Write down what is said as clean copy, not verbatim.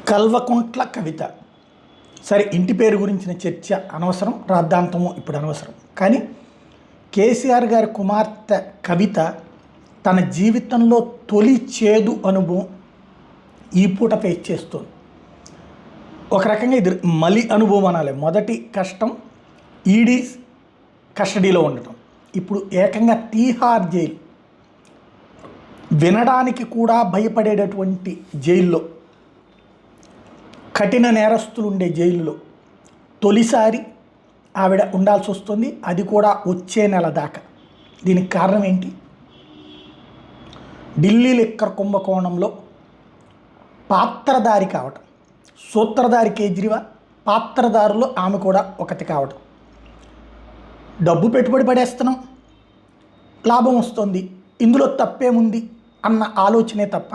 కల్వకుంట్ల కవిత. సరే, ఇంటి పేరు గురించిన చర్చ అనవసరం, రాద్ధాంతము ఇప్పుడు అనవసరం. కానీ కేసీఆర్ గారి కుమార్తె కవిత తన జీవితంలో తొలి చేదు అనుభవం ఈ పూట ఫేస్ చేస్తుంది. ఒక రకంగా ఇది మలి అనుభవం అనాలి. మొదటి కష్టం ఈడీ కస్టడీలో ఉండటం, ఇప్పుడు ఏకంగా తీహార్ జైలు, వినడానికి కూడా భయపడేటటువంటి జైల్లో, కఠిన నేరస్తులు ఉండే జైలులో తొలిసారి ఆవిడ ఉండాల్సి వస్తుంది. అది కూడా వచ్చే నెల దాకా. దీనికి కారణం ఏంటి? ఢిల్లీ లిక్కర్ కుంభకోణంలో పాత్రధారి కావటం. సూత్రధారి కేజ్రీవాల్, పాత్రధారులో ఆమె కూడా ఒకటి కావటం. డబ్బు పెట్టుబడి పడేస్తున్నాం, లాభం వస్తుంది, ఇందులో తప్పేముంది అన్న ఆలోచనే తప్ప